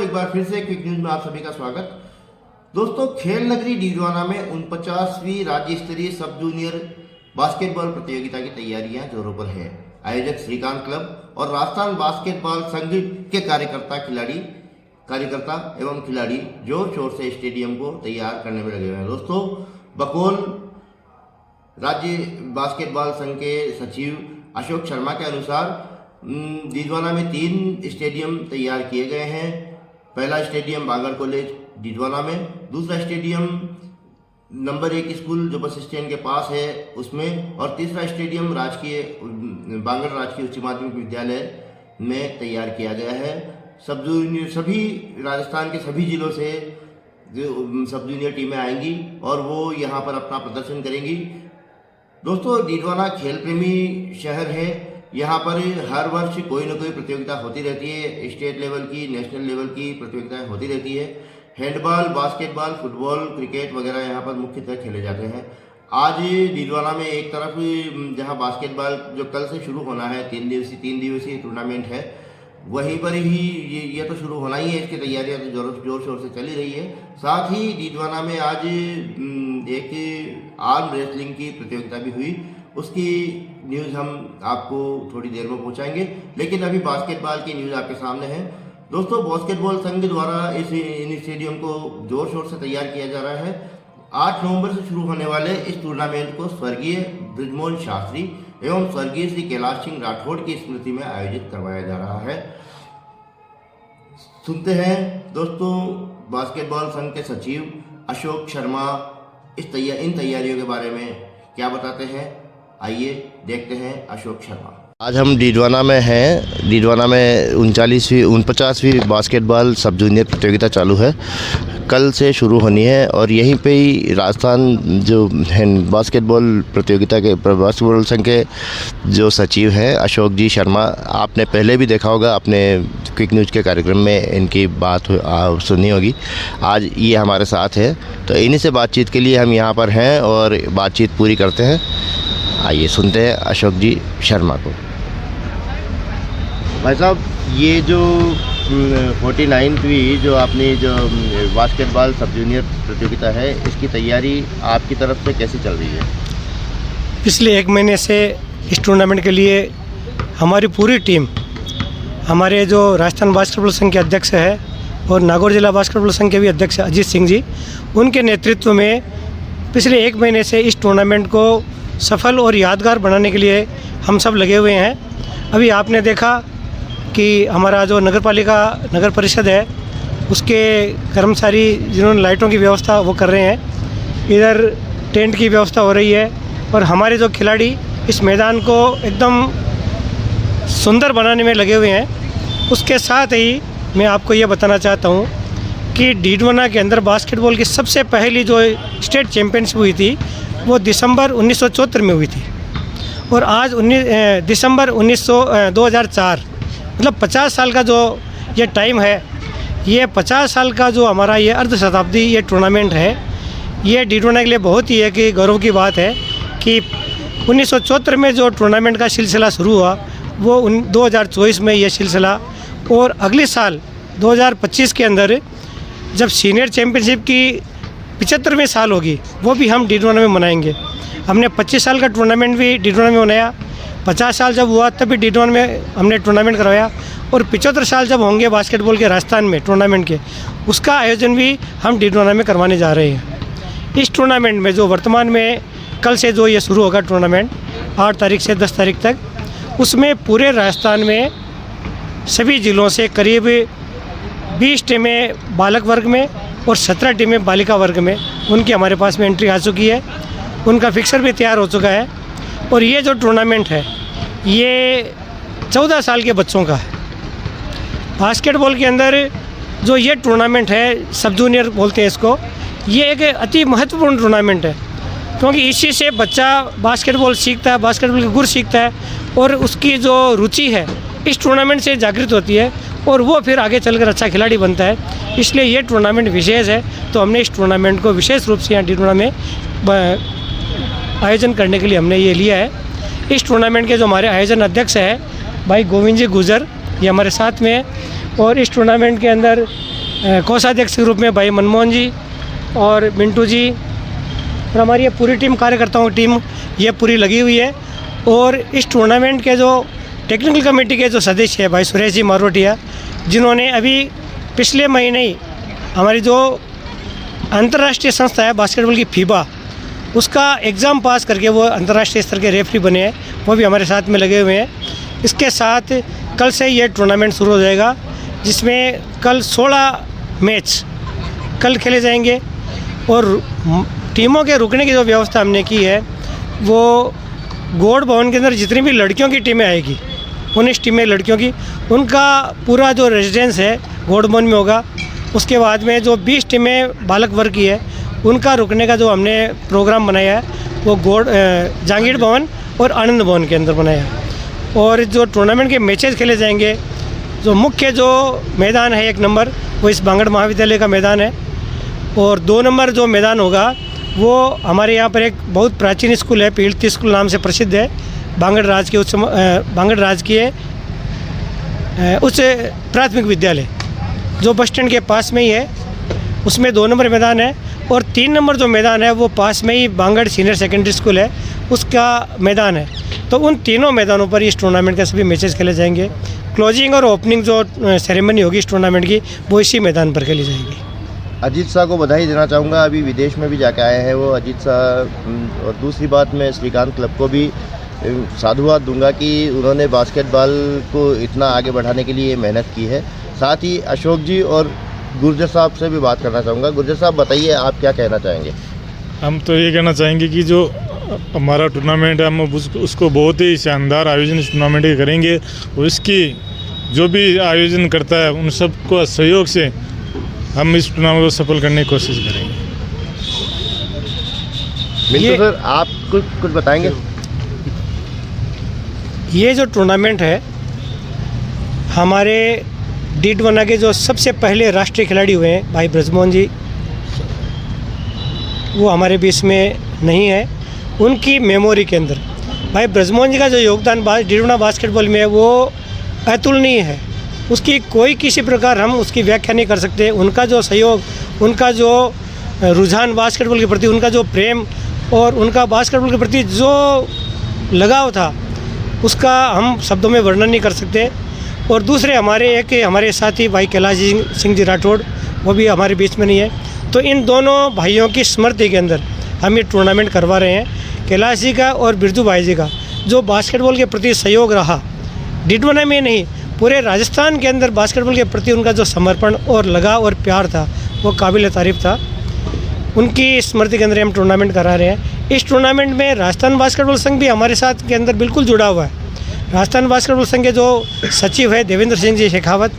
एक बार फिर से क्विक न्यूज में आप सभी का स्वागत। दोस्तों, खेल नगरी डीडवाना में 49वीं राज्य स्तरीय सब जूनियर बास्केटबॉल प्रतियोगिता की तैयारियां जोरों पर है। आयोजक श्रीकांत क्लब और राजस्थान बास्केटबॉल संघ के कार्यकर्ता एवं खिलाड़ी जोर शोर से स्टेडियम को तैयार करने में लगे हुए हैं। दोस्तों, बकौल राज्य बास्केटबॉल संघ के सचिव अशोक शर्मा के अनुसार डीडवाना में 3 स्टेडियम तैयार किए गए हैं। पहला स्टेडियम बांगड़ कॉलेज डीडवाना में, दूसरा स्टेडियम नंबर 1 स्कूल जो बस स्टैंड के पास है उसमें, और तीसरा स्टेडियम बांगड़ राजकीय उच्च माध्यमिक विद्यालय में तैयार किया गया है। सभी राजस्थान के सभी जिलों से सब जूनियर टीमें आएंगी और वो यहाँ पर अपना प्रदर्शन करेंगी। दोस्तों, डीडवाना खेल प्रेमी शहर है। यहाँ पर हर वर्ष कोई ना कोई प्रतियोगिता होती रहती है। स्टेट लेवल की, नेशनल लेवल की प्रतियोगिताएं होती रहती है। हैंडबॉल, बास्केटबॉल, फुटबॉल, क्रिकेट वगैरह यहाँ पर मुख्यतः खेले जाते हैं। आज डीडवाना में एक तरफ जहाँ बास्केटबॉल जो कल से शुरू होना है, 3 दिवसीय टूर्नामेंट है, वहीं पर ही ये तो शुरू होना ही है। इसकी तैयारियां तो जोर शोर से चली रही है। साथ ही डीडवाना में आज एक आर्म रेसलिंग की प्रतियोगिता भी हुई, उसकी न्यूज़ हम आपको थोड़ी देर में पहुंचाएंगे, लेकिन अभी बास्केटबॉल की न्यूज़ आपके सामने है। दोस्तों, बास्केटबॉल संघ द्वारा इन स्टेडियम को जोर शोर से तैयार किया जा रहा है। 8 नवंबर से शुरू होने वाले इस टूर्नामेंट को स्वर्गीय बृजमोहन शास्त्री एवं स्वर्गीय श्री कैलाश सिंह राठौड़ की स्मृति में आयोजित करवाया जा रहा है। सुनते हैं दोस्तों बास्केटबॉल संघ के सचिव अशोक शर्मा इन तैयारियों के बारे में क्या बताते हैं। आइए देखते हैं अशोक शर्मा। आज हम डीडवाना में हैं। डीडवाना में 49वीं बास्केटबॉल सब जूनियर प्रतियोगिता चालू है, कल से शुरू होनी है। और यहीं पे ही राजस्थान जो है बास्केटबॉल प्रतियोगिता के बास्केटबॉल संघ के जो सचिव हैं अशोक जी शर्मा, आपने पहले भी देखा होगा, अपने क्विक न्यूज़ के कार्यक्रम में इनकी बात सुनी होगी। आज ये हमारे साथ है, तो इन्हीं से बातचीत के लिए हम यहाँ पर हैं और बातचीत पूरी करते हैं। आइए सुनते हैं अशोक जी शर्मा को। भाई साहब, ये जो 49वीं जो आपने जो बास्केटबॉल सब जूनियर प्रतियोगिता है, इसकी तैयारी आपकी तरफ से कैसी चल रही है? पिछले 1 महीने से इस टूर्नामेंट के लिए हमारी पूरी टीम, हमारे जो राजस्थान बास्केटबॉल संघ के अध्यक्ष है और नागौर जिला बास्केटबॉल संघ के भी अध्यक्ष अजीत सिंह जी, उनके नेतृत्व में पिछले 1 महीने से इस टूर्नामेंट को सफल और यादगार बनाने के लिए हम सब लगे हुए हैं। अभी आपने देखा कि हमारा जो नगर परिषद है, उसके कर्मचारी जिन्होंने लाइटों की व्यवस्था वो कर रहे हैं, इधर टेंट की व्यवस्था हो रही है, और हमारे जो खिलाड़ी इस मैदान को एकदम सुंदर बनाने में लगे हुए हैं। उसके साथ ही मैं आपको ये बताना चाहता हूँ कि डीडवाना के अंदर बास्केटबॉल की सबसे पहली जो स्टेट चैम्पियनशिप हुई थी वो दिसंबर 1974 में हुई थी, और आज दिसंबर 2004, मतलब 50 साल का जो ये टाइम है, ये 50 साल का जो हमारा ये अर्ध शताब्दी ये टूर्नामेंट है, ये डीडवाना के लिए बहुत ही एक गौरव की बात है कि 1974 में जो टूर्नामेंट का सिलसिला शुरू हुआ वो 2024 में ये सिलसिला, और अगले साल 2025 के अंदर जब सीनियर चैम्पियनशिप की 75वें साल होगी, वो भी हम डीडवाना में मनाएंगे। हमने 25 साल का टूर्नामेंट भी डीडवाना में मनाया, 50 साल जब हुआ तब भी डीडवाना में हमने टूर्नामेंट करवाया, और 75 साल जब होंगे बास्केटबॉल के राजस्थान में टूर्नामेंट के, उसका आयोजन भी हम डीडवाना में करवाने जा रहे हैं। इस टूर्नामेंट में जो वर्तमान में कल से जो ये शुरू होगा टूर्नामेंट 8 तारीख से 10 तारीख तक, उसमें पूरे राजस्थान में सभी ज़िलों से करीब 20 टीमें बालक वर्ग में और 17 टीमें बालिका वर्ग में, उनकी हमारे पास में एंट्री आ चुकी है। उनका फिक्सर भी तैयार हो चुका है। और ये जो टूर्नामेंट है ये 14 साल के बच्चों का है। बास्केटबॉल के अंदर जो ये टूर्नामेंट है, सब जूनियर बोलते हैं इसको, ये एक अति महत्वपूर्ण टूर्नामेंट है, क्योंकि इसी से बच्चा बास्केटबॉल सीखता है, बास्केटबॉल के गुर सीखता है, और उसकी जो रुचि है इस टूर्नामेंट से जागृत होती है, और वो फिर आगे चलकर अच्छा खिलाड़ी बनता है। इसलिए ये टूर्नामेंट विशेष है, तो हमने इस टूर्नामेंट को विशेष रूप से यहाँ डीडवाना में आयोजन करने के लिए हमने ये लिया है। इस टूर्नामेंट के जो हमारे आयोजन अध्यक्ष हैं भाई गोविंद जी गुजर, ये हमारे साथ में है, और इस टूर्नामेंट के अंदर कोषाध्यक्ष के रूप में भाई मनमोहन जी और मिंटू जी और हमारी ये पूरी टीम, कार्यकर्ताओं की टीम ये पूरी लगी हुई है। और इस टूर्नामेंट के जो टेक्निकल कमेटी के जो सदस्य हैं भाई सुरेश जी मारोटिया, जिन्होंने अभी पिछले महीने ही हमारी जो अंतर्राष्ट्रीय संस्था है बास्केटबॉल की फीबा, उसका एग्ज़ाम पास करके वो अंतर्राष्ट्रीय स्तर के रेफरी बने हैं, वो भी हमारे साथ में लगे हुए हैं। इसके साथ कल से ये टूर्नामेंट शुरू हो जाएगा, जिसमें कल 16 मैच कल खेले जाएंगे। और टीमों के रुकने की जो व्यवस्था हमने की है, वो गौड़ भवन के अंदर जितनी भी लड़कियों की टीमें आएगी, 19 टीमें लड़कियों की, उनका पूरा जो रेजिडेंस है गौड़ भवन में होगा। उसके बाद में जो 20 टीमें बालक वर्ग की है, उनका रुकने का जो हमने प्रोग्राम बनाया है वो जहांगीर भवन और आनंद भवन के अंदर बनाया है। और जो टूर्नामेंट के मैचेस खेले जाएंगे, जो मुख्य जो मैदान है 1 नंबर, वो इस बांगड़ महाविद्यालय का मैदान है। और 2 नंबर जो मैदान होगा वो हमारे यहाँ पर एक बहुत प्राचीन स्कूल है, पीड़ती स्कूल नाम से प्रसिद्ध है, बांगड़ राजकीय उच्च प्राथमिक विद्यालय, जो बस स्टैंड के पास में ही है, उसमें 2 नंबर मैदान है। और 3 नंबर जो मैदान है वो पास में ही बांगड़ सीनियर सेकेंडरी स्कूल है, उसका मैदान है। तो उन तीनों मैदानों पर इस टूर्नामेंट के सभी मैचेस खेले जाएंगे। क्लोजिंग और ओपनिंग जो सेरेमनी होगी इस टूर्नामेंट की, वो इसी मैदान पर खेली जाएगी। अजीत शाह को बधाई देना चाहूँगा, अभी विदेश में भी जाके आए हैं वो अजीत शाह। और दूसरी बात, मैं श्रीकांत क्लब को भी साधुवाद दूंगा कि उन्होंने बास्केटबॉल को इतना आगे बढ़ाने के लिए मेहनत की है। साथ ही अशोक जी और गुर्जर साहब से भी बात करना चाहूँगा। गुर्जर साहब, बताइए आप क्या कहना चाहेंगे? हम तो ये कहना चाहेंगे कि जो हमारा टूर्नामेंट है, हम उसको बहुत ही शानदार आयोजन इस टूर्नामेंट के करेंगे। और इसकी जो भी आयोजन करता है उन सबको सहयोग से हम इस टूर्नामेंट को सफल करने की कोशिश करेंगे। मिंटू सर, आप कुछ बताएंगे? ये जो टूर्नामेंट है, हमारे D1 के जो सबसे पहले राष्ट्रीय खिलाड़ी हुए हैं भाई ब्रजमोहन जी, वो हमारे बीच में नहीं है। उनकी मेमोरी के अंदर भाई ब्रजमोहन जी का जो योगदान D1 बास्केटबॉल में है, वो अतुलनीय है। उसकी कोई किसी प्रकार हम उसकी व्याख्या नहीं कर सकते। उनका जो सहयोग, उनका जो रुझान बास्केटबॉल के प्रति, उनका जो प्रेम और उनका बास्केटबॉल के प्रति जो लगाव था, उसका हम शब्दों में वर्णन नहीं कर सकते। और दूसरे हमारे साथी भाई कैलाश सिंह जी राठौड़, वो भी हमारे बीच में नहीं है। तो इन दोनों भाइयों की स्मृति के अंदर हम ये टूर्नामेंट करवा रहे हैं। कैलाश जी का और बिरजू भाई जी का जो बास्केटबॉल के प्रति सहयोग रहा, D1 में नहीं, पूरे राजस्थान के अंदर बास्केटबॉल के प्रति उनका जो समर्पण और लगाव और प्यार था, वो काबिल तारीफ़ था। उनकी स्मृति के अंदर हम टूर्नामेंट करा रहे हैं। इस टूर्नामेंट में राजस्थान बास्केटबॉल संघ भी हमारे साथ के अंदर बिल्कुल जुड़ा हुआ है। राजस्थान बास्केटबॉल संघ के जो सचिव है देवेंद्र सिंह जी शेखावत,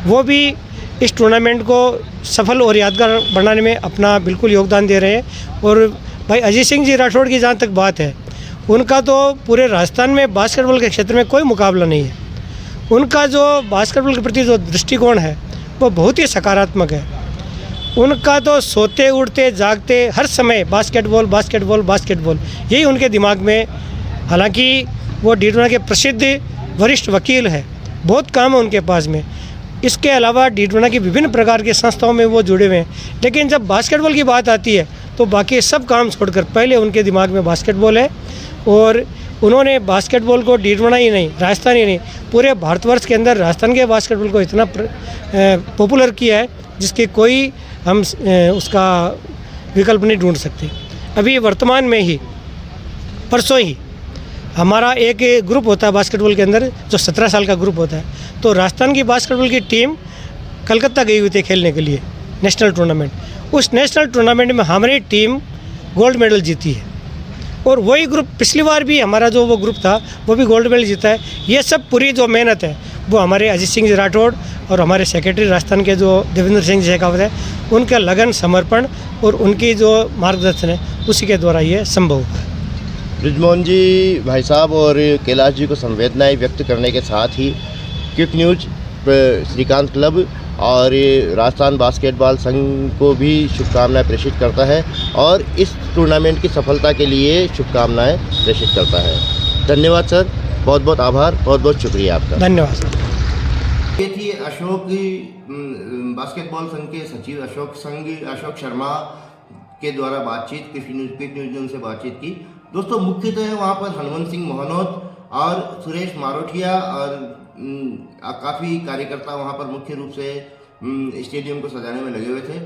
वो भी इस टूर्नामेंट को सफल और यादगार बनाने में अपना बिल्कुल योगदान दे रहे हैं। और भाई अजीत सिंह जी राठौड़ की जहाँ तक बात है, उनका तो पूरे राजस्थान में बास्केटबॉल के क्षेत्र में कोई मुकाबला नहीं है। उनका जो बास्केटबॉल के प्रति जो दृष्टिकोण है, वो बहुत ही सकारात्मक है। उनका तो सोते उठते जागते हर समय बास्केटबॉल बास्केटबॉल बास्केटबॉल, यही उनके दिमाग में। हालांकि वो D1 के प्रसिद्ध वरिष्ठ वकील है, बहुत काम है उनके पास में। इसके अलावा D1 की विभिन्न प्रकार की संस्थाओं में वो जुड़े हुए हैं। लेकिन जब बास्केटबॉल की बात आती है, तो बाकी सब काम छोड़कर पहले उनके दिमाग में बास्केटबॉल है। और उन्होंने बास्केटबॉल को D1 ही नहीं, राजस्थान ही नहीं, पूरे भारतवर्ष के अंदर राजस्थान के बास्केटबॉल को इतना पॉपुलर किया है, जिसके कोई हम उसका विकल्प नहीं ढूंढ सकते। अभी वर्तमान में ही, परसों ही हमारा एक ग्रुप होता है बास्केटबॉल के अंदर, जो 17 साल का ग्रुप होता है। तो राजस्थान की बास्केटबॉल की टीम कलकत्ता गई हुई थी खेलने के लिए नेशनल टूर्नामेंट। उस नेशनल टूर्नामेंट में हमारी टीम गोल्ड मेडल जीती है। और वही ग्रुप पिछली बार भी हमारा जो वो ग्रुप था, वो भी गोल्ड मेडल जीता है। ये सब पूरी जो मेहनत है, वो हमारे अजीत सिंह जी राठौड़ और हमारे सेक्रेटरी राजस्थान के जो देवेंद्र सिंह जी शेखावत है, उनका लगन, समर्पण और उनकी जो मार्गदर्शन है, उसी के द्वारा ये संभव हुआ है। ब्रिजमोहन जी भाई साहब और कैलाश जी को संवेदनाएं व्यक्त करने के साथ ही क्विक न्यूज श्रीकांत क्लब और राजस्थान बास्केटबॉल संघ को भी शुभकामनाएं प्रेषित करता है और इस टूर्नामेंट की सफलता के लिए शुभकामनाएं प्रेषित करता है। धन्यवाद सर, बहुत बहुत आभार, बहुत बहुत शुक्रिया आपका। धन्यवाद सर। ये थी बास्केटबॉल संघ के सचिव अशोक शर्मा के द्वारा बातचीत, क्विक न्यूज़ ने उनसे बातचीत की। दोस्तों मुख्यतः वहाँ पर हनुमंत सिंह मोहनोत और सुरेश मारोठिया और काफ़ी कार्यकर्ता वहाँ पर मुख्य रूप से स्टेडियम को सजाने में लगे हुए थे।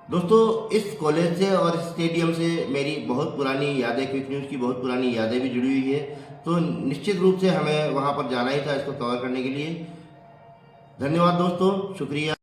दोस्तों इस कॉलेज से और इस स्टेडियम से मेरी बहुत पुरानी यादें, क्विक न्यूज़ की बहुत पुरानी यादें भी जुड़ी हुई है, तो निश्चित रूप से हमें वहाँ पर जाना ही था इसको कवर करने के लिए। धन्यवाद दोस्तों, शुक्रिया।